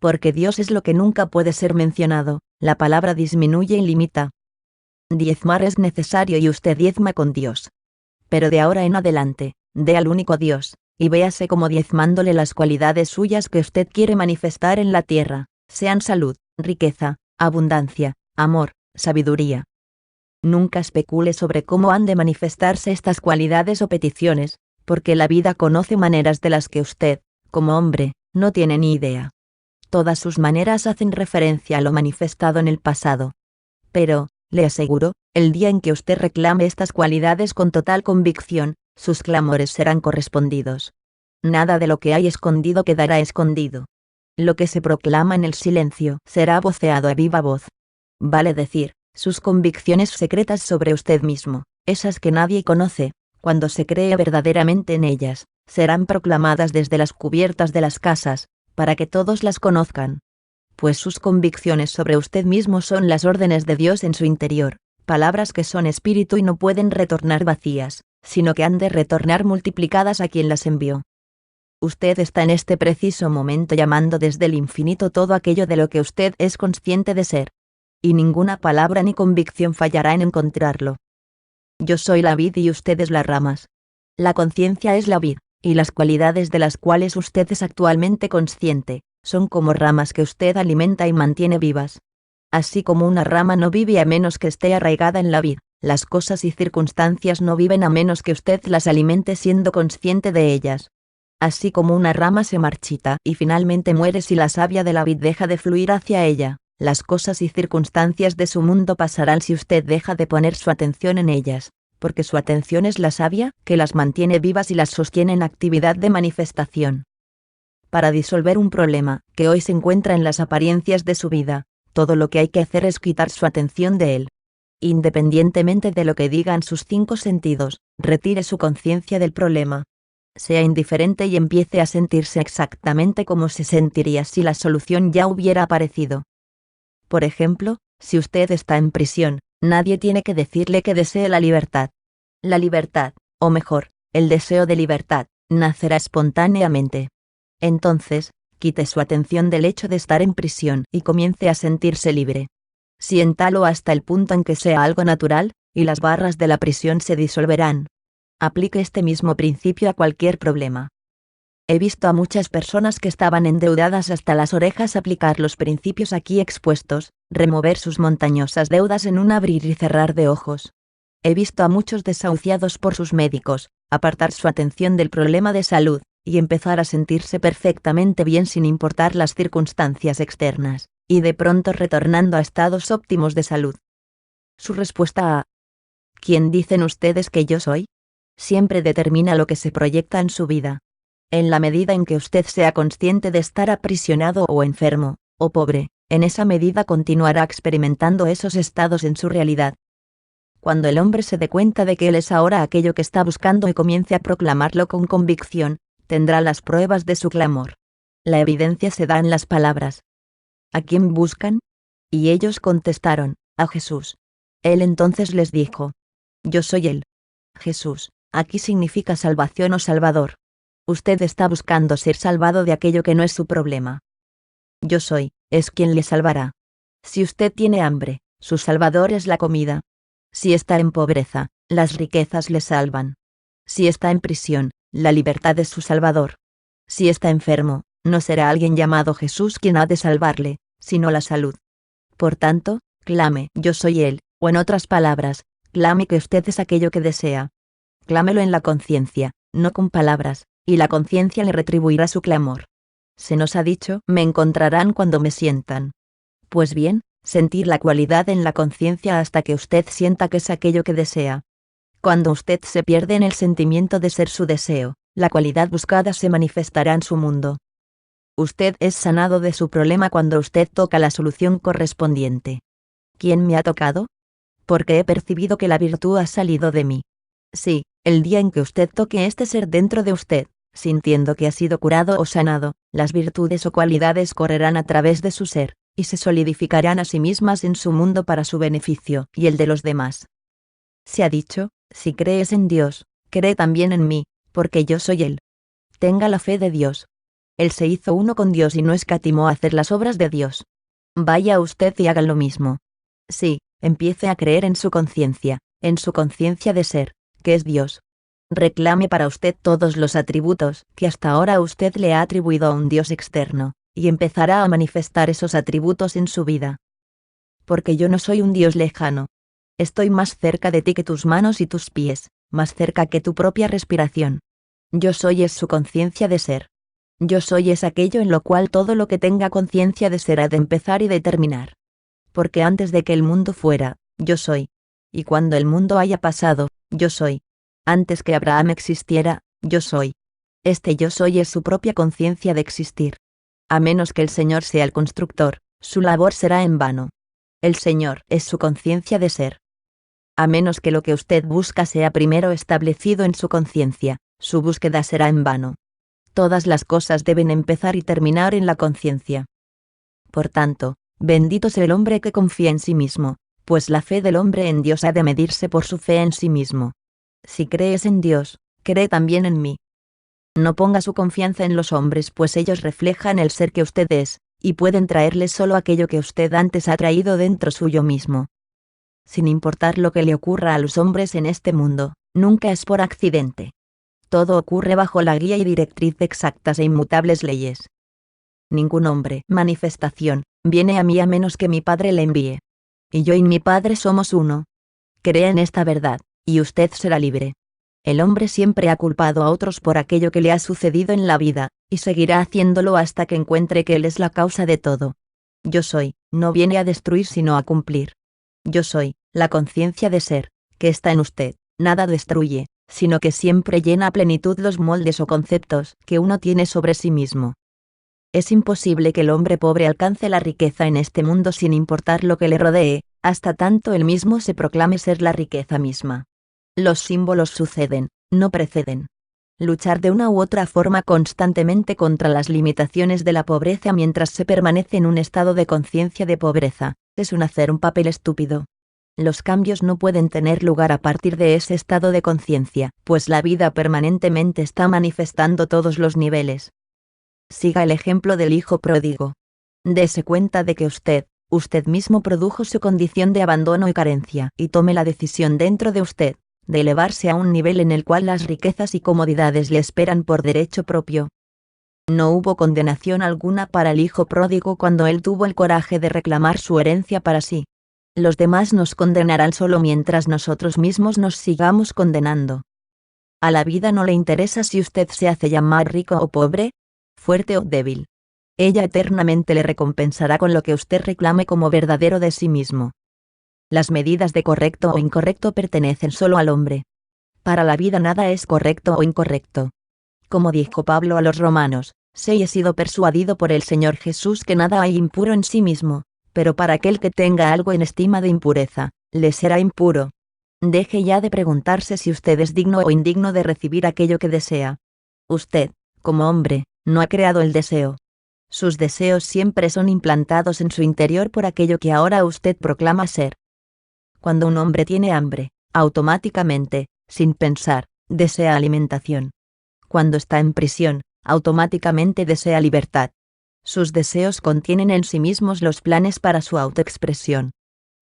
Porque Dios es lo que nunca puede ser mencionado, la palabra disminuye y limita. Diezmar es necesario y usted diezma con Dios. Pero de ahora en adelante, dé al único Dios, y véase como diezmándole las cualidades suyas que usted quiere manifestar en la tierra, sean salud, riqueza, abundancia, amor, sabiduría. Nunca especule sobre cómo han de manifestarse estas cualidades o peticiones, porque la vida conoce maneras de las que usted, como hombre, no tiene ni idea. Todas sus maneras hacen referencia a lo manifestado en el pasado. Pero, le aseguro, el día en que usted reclame estas cualidades con total convicción, sus clamores serán correspondidos. Nada de lo que hay escondido quedará escondido. Lo que se proclama en el silencio será voceado a viva voz. Vale decir, sus convicciones secretas sobre usted mismo, esas que nadie conoce, cuando se cree verdaderamente en ellas, serán proclamadas desde las cubiertas de las casas, para que todos las conozcan. Pues sus convicciones sobre usted mismo son las órdenes de Dios en su interior, palabras que son espíritu y no pueden retornar vacías, sino que han de retornar multiplicadas a quien las envió. Usted está en este preciso momento llamando desde el infinito todo aquello de lo que usted es consciente de ser. Y ninguna palabra ni convicción fallará en encontrarlo. Yo soy la vid y ustedes las ramas. La conciencia es la vid, y las cualidades de las cuales usted es actualmente consciente, son como ramas que usted alimenta y mantiene vivas. Así como una rama no vive a menos que esté arraigada en la vid, las cosas y circunstancias no viven a menos que usted las alimente siendo consciente de ellas. Así como una rama se marchita y finalmente muere si la savia de la vid deja de fluir hacia ella, las cosas y circunstancias de su mundo pasarán si usted deja de poner su atención en ellas, porque su atención es la savia que las mantiene vivas y las sostiene en actividad de manifestación. Para disolver un problema que hoy se encuentra en las apariencias de su vida, todo lo que hay que hacer es quitar su atención de él. Independientemente de lo que digan sus 5 sentidos, retire su conciencia del problema. Sea indiferente y empiece a sentirse exactamente como se sentiría si la solución ya hubiera aparecido. Por ejemplo, si usted está en prisión, nadie tiene que decirle que desee la libertad. La libertad, o mejor, el deseo de libertad, nacerá espontáneamente. Entonces, quite su atención del hecho de estar en prisión y comience a sentirse libre. Siéntalo hasta el punto en que sea algo natural, y las barras de la prisión se disolverán. Aplique este mismo principio a cualquier problema. He visto a muchas personas que estaban endeudadas hasta las orejas aplicar los principios aquí expuestos, remover sus montañosas deudas en un abrir y cerrar de ojos. He visto a muchos desahuciados por sus médicos, apartar su atención del problema de salud, y empezar a sentirse perfectamente bien sin importar las circunstancias externas, y de pronto retornando a estados óptimos de salud. Su respuesta a ¿quién dicen ustedes que yo soy? Siempre determina lo que se proyecta en su vida. En la medida en que usted sea consciente de estar aprisionado o enfermo, o pobre, en esa medida continuará experimentando esos estados en su realidad. Cuando el hombre se dé cuenta de que él es ahora aquello que está buscando y comience a proclamarlo con convicción, tendrá las pruebas de su clamor. La evidencia se da en las palabras. ¿A quién buscan? Y ellos contestaron, a Jesús. Él entonces les dijo, yo soy él. Jesús, aquí significa salvación o salvador. Usted está buscando ser salvado de aquello que no es su problema. Yo soy, es quien le salvará. Si usted tiene hambre, su salvador es la comida. Si está en pobreza, las riquezas le salvan. Si está en prisión, la libertad es su salvador. Si está enfermo, no será alguien llamado Jesús quien ha de salvarle, sino la salud. Por tanto, clame, yo soy él, o en otras palabras, clame que usted es aquello que desea. Clámelo en la conciencia, no con palabras, y la conciencia le retribuirá su clamor. Se nos ha dicho, me encontrarán cuando me sientan. Pues bien, sentir la cualidad en la conciencia hasta que usted sienta que es aquello que desea. Cuando usted se pierde en el sentimiento de ser su deseo, la cualidad buscada se manifestará en su mundo. Usted es sanado de su problema cuando usted toca la solución correspondiente. ¿Quién me ha tocado? Porque he percibido que la virtud ha salido de mí. Sí, el día en que usted toque este ser dentro de usted, sintiendo que ha sido curado o sanado, las virtudes o cualidades correrán a través de su ser, y se solidificarán a sí mismas en su mundo para su beneficio y el de los demás. Se ha dicho, si crees en Dios, cree también en mí, porque yo soy Él. Tenga la fe de Dios. Él se hizo uno con Dios y no escatimó a hacer las obras de Dios. Vaya usted y haga lo mismo. Sí, empiece a creer en su conciencia de ser, que es Dios. Reclame para usted todos los atributos que hasta ahora usted le ha atribuido a un Dios externo, y empezará a manifestar esos atributos en su vida. Porque yo no soy un Dios lejano. Estoy más cerca de ti que tus manos y tus pies, más cerca que tu propia respiración. Yo soy es su conciencia de ser. Yo soy es aquello en lo cual todo lo que tenga conciencia de ser ha de empezar y de terminar. Porque antes de que el mundo fuera, yo soy. Y cuando el mundo haya pasado, yo soy. Antes que Abraham existiera, yo soy. Este yo soy es su propia conciencia de existir. A menos que el Señor sea el constructor, su labor será en vano. El Señor es su conciencia de ser. A menos que lo que usted busca sea primero establecido en su conciencia, su búsqueda será en vano. Todas las cosas deben empezar y terminar en la conciencia. Por tanto, bendito sea el hombre que confía en sí mismo, pues la fe del hombre en Dios ha de medirse por su fe en sí mismo. Si crees en Dios, cree también en mí. No ponga su confianza en los hombres, pues ellos reflejan el ser que usted es, y pueden traerle solo aquello que usted antes ha traído dentro suyo mismo. Sin importar lo que le ocurra a los hombres en este mundo, nunca es por accidente. Todo ocurre bajo la guía y directriz de exactas e inmutables leyes. Ningún hombre, manifestación, viene a mí a menos que mi Padre le envíe. Y yo y mi Padre somos uno. Crea en esta verdad, y usted será libre. El hombre siempre ha culpado a otros por aquello que le ha sucedido en la vida, y seguirá haciéndolo hasta que encuentre que él es la causa de todo. Yo soy, no viene a destruir sino a cumplir. Yo soy, la conciencia de ser, que está en usted, nada destruye, sino que siempre llena a plenitud los moldes o conceptos que uno tiene sobre sí mismo. Es imposible que el hombre pobre alcance la riqueza en este mundo sin importar lo que le rodee, hasta tanto él mismo se proclame ser la riqueza misma. Los símbolos suceden, no preceden. Luchar de una u otra forma constantemente contra las limitaciones de la pobreza mientras se permanece en un estado de conciencia de pobreza, es hacer un papel estúpido. Los cambios no pueden tener lugar a partir de ese estado de conciencia, pues la vida permanentemente está manifestando todos los niveles. Siga el ejemplo del hijo pródigo. Dese cuenta de que usted mismo produjo su condición de abandono y carencia, y tome la decisión dentro de usted, de elevarse a un nivel en el cual las riquezas y comodidades le esperan por derecho propio. No hubo condenación alguna para el hijo pródigo cuando él tuvo el coraje de reclamar su herencia para sí. Los demás nos condenarán solo mientras nosotros mismos nos sigamos condenando. A la vida no le interesa si usted se hace llamar rico o pobre, fuerte o débil. Ella eternamente le recompensará con lo que usted reclame como verdadero de sí mismo. Las medidas de correcto o incorrecto pertenecen solo al hombre. Para la vida nada es correcto o incorrecto. Como dijo Pablo a los romanos, he sido persuadido por el Señor Jesús que nada hay impuro en sí mismo, pero para aquel que tenga algo en estima de impureza, le será impuro. Deje ya de preguntarse si usted es digno o indigno de recibir aquello que desea. Usted, como hombre, no ha creado el deseo. Sus deseos siempre son implantados en su interior por aquello que ahora usted proclama ser. Cuando un hombre tiene hambre, automáticamente, sin pensar, desea alimentación. Cuando está en prisión, automáticamente desea libertad. Sus deseos contienen en sí mismos los planes para su autoexpresión.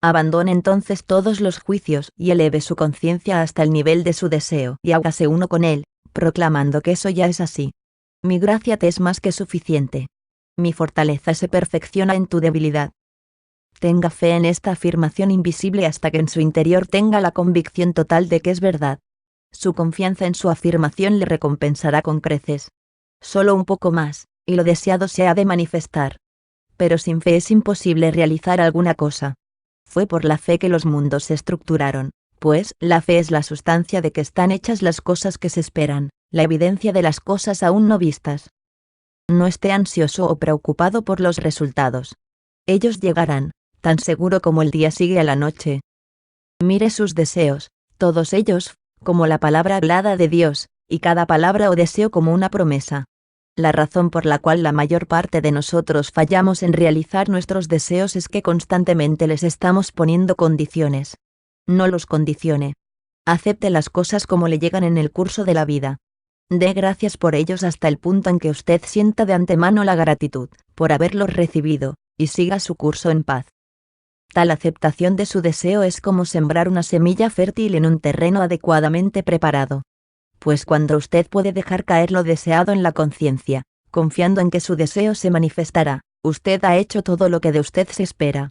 Abandone entonces todos los juicios y eleve su conciencia hasta el nivel de su deseo y hágase uno con él, proclamando que eso ya es así. Mi gracia te es más que suficiente. Mi fortaleza se perfecciona en tu debilidad. Tenga fe en esta afirmación invisible hasta que en su interior tenga la convicción total de que es verdad. Su confianza en su afirmación le recompensará con creces. Solo un poco más, y lo deseado se ha de manifestar. Pero sin fe es imposible realizar alguna cosa. Fue por la fe que los mundos se estructuraron, pues la fe es la sustancia de que están hechas las cosas que se esperan, la evidencia de las cosas aún no vistas. No esté ansioso o preocupado por los resultados. Ellos llegarán, tan seguro como el día sigue a la noche. Mire sus deseos, todos ellos, como la palabra hablada de Dios, y cada palabra o deseo como una promesa. La razón por la cual la mayor parte de nosotros fallamos en realizar nuestros deseos es que constantemente les estamos poniendo condiciones. No los condicione. Acepte las cosas como le llegan en el curso de la vida. Dé gracias por ellos hasta el punto en que usted sienta de antemano la gratitud por haberlos recibido, y siga su curso en paz. Tal aceptación de su deseo es como sembrar una semilla fértil en un terreno adecuadamente preparado. Pues cuando usted puede dejar caer lo deseado en la conciencia, confiando en que su deseo se manifestará, usted ha hecho todo lo que de usted se espera.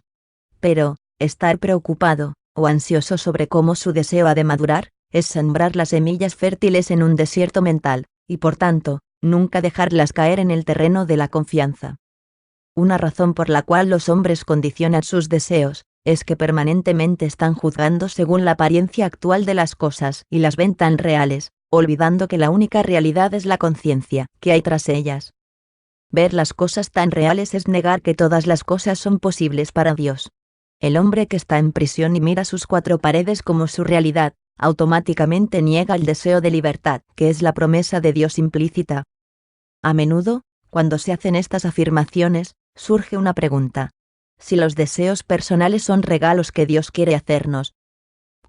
Pero, estar preocupado, o ansioso sobre cómo su deseo ha de madurar, es sembrar las semillas fértiles en un desierto mental, y por tanto, nunca dejarlas caer en el terreno de la confianza. Una razón por la cual los hombres condicionan sus deseos, es que permanentemente están juzgando según la apariencia actual de las cosas y las ven tan reales, olvidando que la única realidad es la conciencia que hay tras ellas. Ver las cosas tan reales es negar que todas las cosas son posibles para Dios. El hombre que está en prisión y mira sus cuatro paredes como su realidad, automáticamente niega el deseo de libertad, que es la promesa de Dios implícita. A menudo, cuando se hacen estas afirmaciones, surge una pregunta. Si los deseos personales son regalos que Dios quiere hacernos,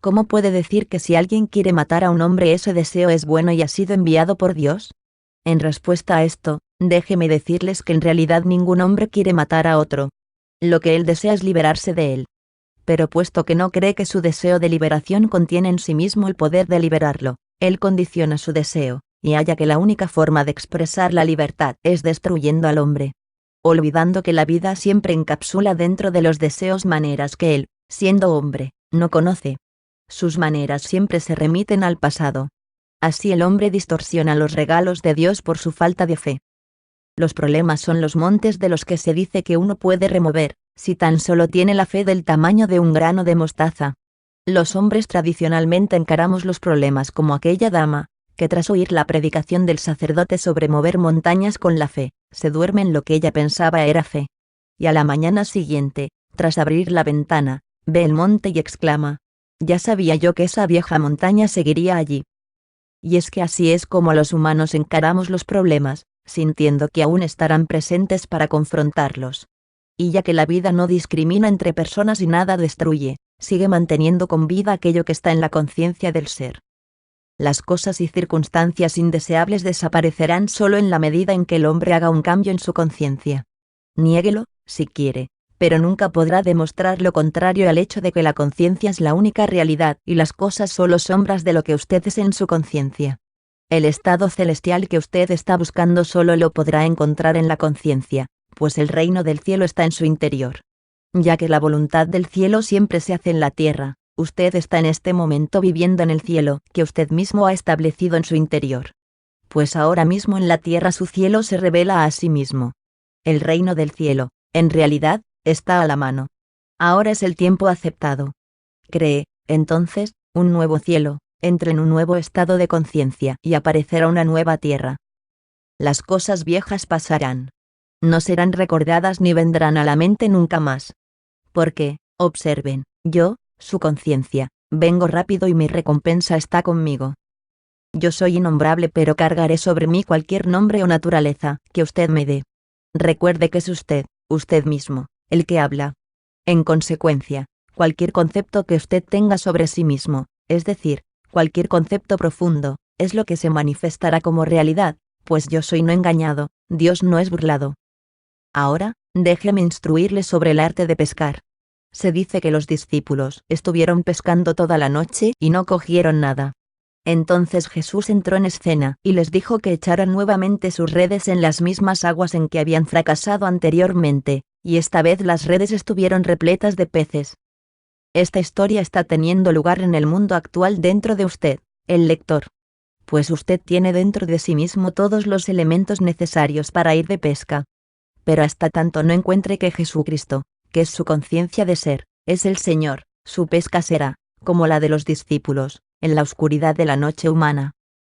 ¿cómo puede decir que si alguien quiere matar a un hombre ese deseo es bueno y ha sido enviado por Dios? En respuesta a esto, déjeme decirles que en realidad ningún hombre quiere matar a otro. Lo que él desea es liberarse de él. Pero puesto que no cree que su deseo de liberación contiene en sí mismo el poder de liberarlo, él condiciona su deseo, y halla que la única forma de expresar la libertad es destruyendo al hombre. Olvidando que la vida siempre encapsula dentro de los deseos maneras que él, siendo hombre, no conoce. Sus maneras siempre se remiten al pasado. Así el hombre distorsiona los regalos de Dios por su falta de fe. Los problemas son los montes de los que se dice que uno puede remover, si tan solo tiene la fe del tamaño de un grano de mostaza. Los hombres tradicionalmente encaramos los problemas como aquella dama, que tras oír la predicación del sacerdote sobre mover montañas con la fe, se duerme en lo que ella pensaba era fe. Y a la mañana siguiente, tras abrir la ventana, ve el monte y exclama: «Ya sabía yo que esa vieja montaña seguiría allí». Y es que así es como los humanos encaramos los problemas, sintiendo que aún estarán presentes para confrontarlos. Y ya que la vida no discrimina entre personas y nada destruye, sigue manteniendo con vida aquello que está en la conciencia del ser. Las cosas y circunstancias indeseables desaparecerán solo en la medida en que el hombre haga un cambio en su conciencia. Niéguelo, si quiere, pero nunca podrá demostrar lo contrario al hecho de que la conciencia es la única realidad y las cosas solo sombras de lo que usted es en su conciencia. El estado celestial que usted está buscando solo lo podrá encontrar en la conciencia, pues el reino del cielo está en su interior. Ya que la voluntad del cielo siempre se hace en la tierra, usted está en este momento viviendo en el cielo que usted mismo ha establecido en su interior. Pues ahora mismo en la tierra su cielo se revela a sí mismo. El reino del cielo, en realidad, está a la mano. Ahora es el tiempo aceptado. Cree, entonces, un nuevo cielo, entre en un nuevo estado de conciencia y aparecerá una nueva tierra. Las cosas viejas pasarán. No serán recordadas ni vendrán a la mente nunca más. Porque, observen, yo, su conciencia, vengo rápido y mi recompensa está conmigo. Yo soy innombrable, pero cargaré sobre mí cualquier nombre o naturaleza que usted me dé. Recuerde que es usted mismo, el que habla. En consecuencia, cualquier concepto que usted tenga sobre sí mismo, es decir, cualquier concepto profundo, es lo que se manifestará como realidad, pues yo soy no engañado, Dios no es burlado. Ahora, déjeme instruirle sobre el arte de pescar. Se dice que los discípulos estuvieron pescando toda la noche y no cogieron nada. Entonces Jesús entró en escena y les dijo que echaran nuevamente sus redes en las mismas aguas en que habían fracasado anteriormente, y esta vez las redes estuvieron repletas de peces. Esta historia está teniendo lugar en el mundo actual dentro de usted, el lector. Pues usted tiene dentro de sí mismo todos los elementos necesarios para ir de pesca. Pero hasta tanto no encuentre que Jesucristo, que es su conciencia de ser, es el Señor, su pesca será, como la de los discípulos, en la oscuridad de la noche humana.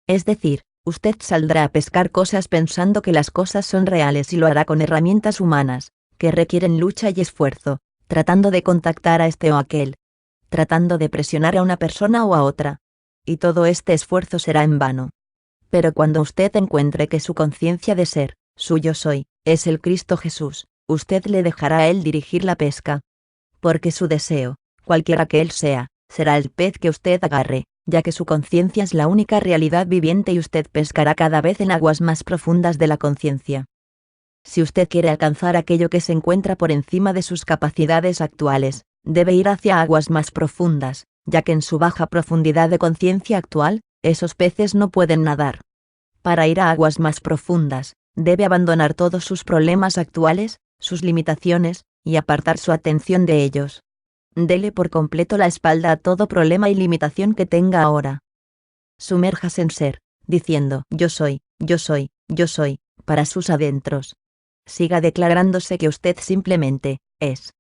Es decir, usted saldrá a pescar cosas pensando que las cosas son reales y lo hará con herramientas humanas, que requieren lucha y esfuerzo, tratando de contactar a este o aquel, tratando de presionar a una persona o a otra. Y todo este esfuerzo será en vano. Pero cuando usted encuentre que su conciencia de ser, su yo soy, es el Cristo Jesús, usted le dejará a él dirigir la pesca. Porque su deseo, cualquiera que él sea, será el pez que usted agarre, ya que su conciencia es la única realidad viviente y usted pescará cada vez en aguas más profundas de la conciencia. Si usted quiere alcanzar aquello que se encuentra por encima de sus capacidades actuales, debe ir hacia aguas más profundas, ya que en su baja profundidad de conciencia actual, esos peces no pueden nadar. Para ir a aguas más profundas, debe abandonar todos sus problemas actuales, sus limitaciones, y apartar su atención de ellos. Dele por completo la espalda a todo problema y limitación que tenga ahora. Sumérjase en ser, diciendo yo soy, yo soy, yo soy, para sus adentros. Siga declarándose que usted simplemente es.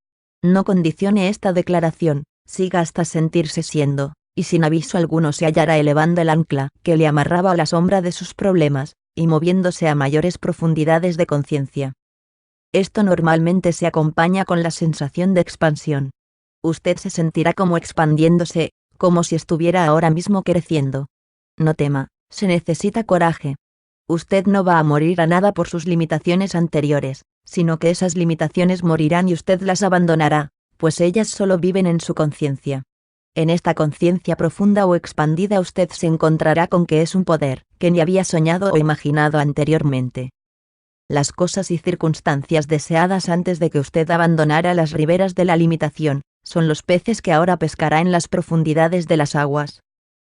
No condicione esta declaración, siga hasta sentirse siendo, y sin aviso alguno se hallará elevando el ancla que le amarraba a la sombra de sus problemas, y moviéndose a mayores profundidades de conciencia. Esto normalmente se acompaña con la sensación de expansión. Usted se sentirá como expandiéndose, como si estuviera ahora mismo creciendo. No tema, se necesita coraje. Usted no va a morir a nada por sus limitaciones anteriores, sino que esas limitaciones morirán y usted las abandonará, pues ellas solo viven en su conciencia. En esta conciencia profunda o expandida usted se encontrará con que es un poder que ni había soñado o imaginado anteriormente. Las cosas y circunstancias deseadas antes de que usted abandonara las riberas de la limitación, son los peces que ahora pescará en las profundidades de las aguas.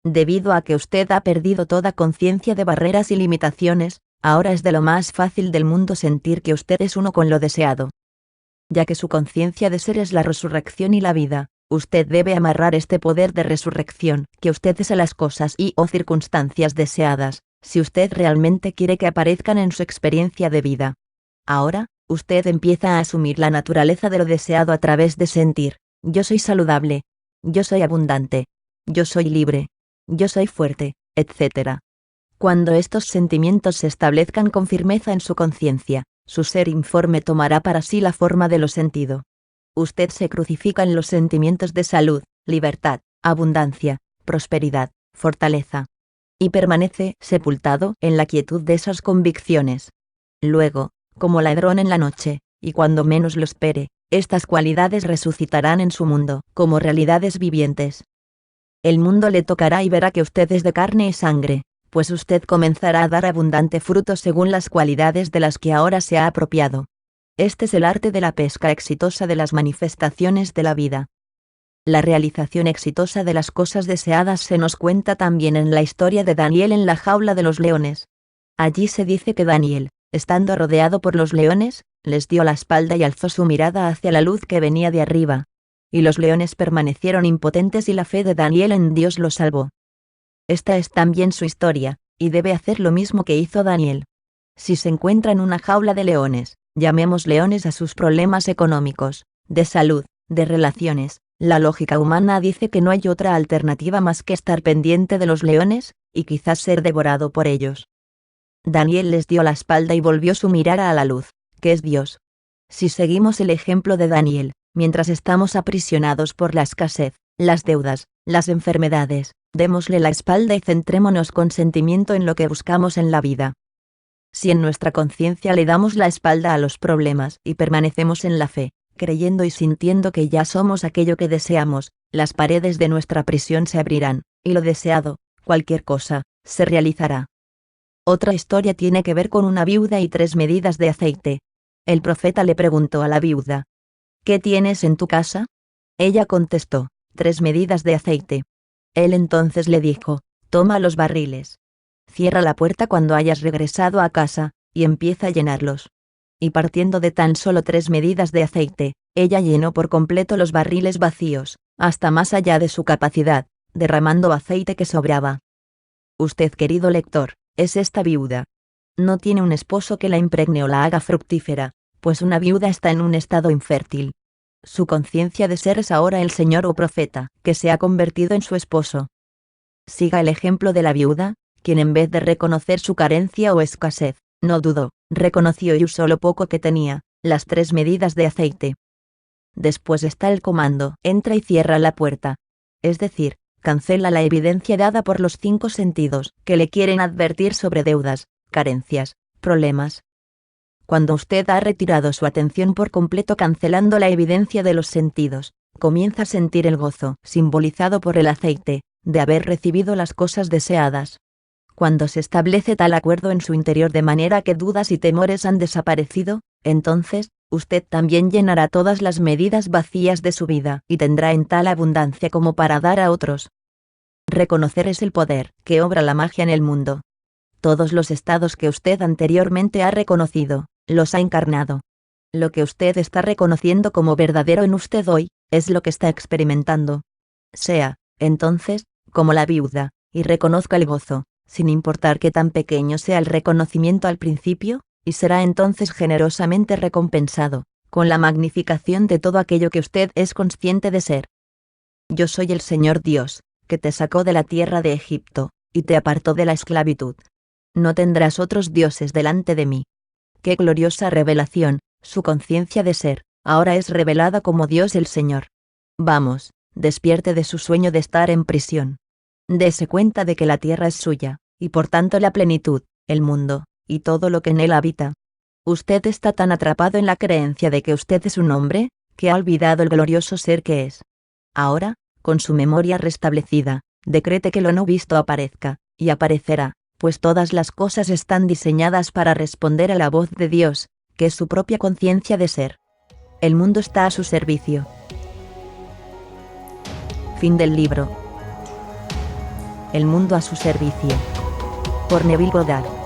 Debido a que usted ha perdido toda conciencia de barreras y limitaciones, ahora es de lo más fácil del mundo sentir que usted es uno con lo deseado. Ya que su conciencia de ser es la resurrección y la vida, Usted debe amarrar este poder de resurrección que usted es a las cosas y o circunstancias deseadas, si usted realmente quiere que aparezcan en su experiencia de vida. Ahora, usted empieza a asumir la naturaleza de lo deseado a través de sentir: yo soy saludable, yo soy abundante, yo soy libre, yo soy fuerte, etc. Cuando estos sentimientos se establezcan con firmeza en su conciencia, su ser informe tomará para sí la forma de lo sentido. Usted se crucifica en los sentimientos de salud, libertad, abundancia, prosperidad, fortaleza. Y permanece sepultado en la quietud de esas convicciones. Luego, como ladrón en la noche, y cuando menos lo espere, estas cualidades resucitarán en su mundo, como realidades vivientes. El mundo le tocará y verá que usted es de carne y sangre, pues usted comenzará a dar abundante fruto según las cualidades de las que ahora se ha apropiado. Este es el arte de la pesca exitosa de las manifestaciones de la vida. La realización exitosa de las cosas deseadas se nos cuenta también en la historia de Daniel en la jaula de los leones. Allí se dice que Daniel, estando rodeado por los leones, les dio la espalda y alzó su mirada hacia la luz que venía de arriba. Y los leones permanecieron impotentes y la fe de Daniel en Dios lo salvó. Esta es también su historia, y debe hacer lo mismo que hizo Daniel. Si se encuentra en una jaula de leones, llamemos leones a sus problemas económicos, de salud, de relaciones. La lógica humana dice que no hay otra alternativa más que estar pendiente de los leones, y quizás ser devorado por ellos. Daniel les dio la espalda y volvió su mirada a la luz, que es Dios. Si seguimos el ejemplo de Daniel, mientras estamos aprisionados por la escasez, las deudas, las enfermedades, démosle la espalda y centrémonos con sentimiento en lo que buscamos en la vida. Si en nuestra conciencia le damos la espalda a los problemas y permanecemos en la fe, creyendo y sintiendo que ya somos aquello que deseamos, las paredes de nuestra prisión se abrirán, y lo deseado, cualquier cosa, se realizará. Otra historia tiene que ver con una viuda y 3 medidas de aceite. El profeta le preguntó a la viuda: ¿qué tienes en tu casa? Ella contestó: 3 medidas de aceite. Él entonces le dijo: toma los barriles. Cierra la puerta cuando hayas regresado a casa, y empieza a llenarlos. Y partiendo de tan solo 3 medidas de aceite, ella llenó por completo los barriles vacíos, hasta más allá de su capacidad, derramando aceite que sobraba. Usted, querido lector, es esta viuda. No tiene un esposo que la impregne o la haga fructífera, pues una viuda está en un estado infértil. Su conciencia de ser es ahora el Señor o profeta, que se ha convertido en su esposo. Siga el ejemplo de la viuda, quien en vez de reconocer su carencia o escasez, no dudó, reconoció y usó lo poco que tenía, las 3 medidas de aceite. Después está el comando: entra y cierra la puerta. Es decir, cancela la evidencia dada por los 5 sentidos, que le quieren advertir sobre deudas, carencias, problemas. Cuando usted ha retirado su atención por completo cancelando la evidencia de los sentidos, comienza a sentir el gozo, simbolizado por el aceite, de haber recibido las cosas deseadas. Cuando se establece tal acuerdo en su interior de manera que dudas y temores han desaparecido, entonces, usted también llenará todas las medidas vacías de su vida y tendrá en tal abundancia como para dar a otros. Reconocer es el poder que obra la magia en el mundo. Todos los estados que usted anteriormente ha reconocido, los ha encarnado. Lo que usted está reconociendo como verdadero en usted hoy, es lo que está experimentando. Sea, entonces, como la viuda, y reconozca el gozo, sin importar qué tan pequeño sea el reconocimiento al principio, y será entonces generosamente recompensado, con la magnificación de todo aquello que usted es consciente de ser. Yo soy el Señor Dios, que te sacó de la tierra de Egipto, y te apartó de la esclavitud. No tendrás otros dioses delante de mí. Qué gloriosa revelación, su conciencia de ser, ahora es revelada como Dios el Señor. Vamos, despierte de su sueño de estar en prisión. Dese cuenta de que la tierra es suya, y por tanto la plenitud, el mundo, y todo lo que en él habita. Usted está tan atrapado en la creencia de que usted es un hombre, que ha olvidado el glorioso ser que es. Ahora, con su memoria restablecida, decrete que lo no visto aparezca, y aparecerá, pues todas las cosas están diseñadas para responder a la voz de Dios, que es su propia conciencia de ser. El mundo está a su servicio. Fin del libro. El mundo a su servicio. Por Neville Goddard.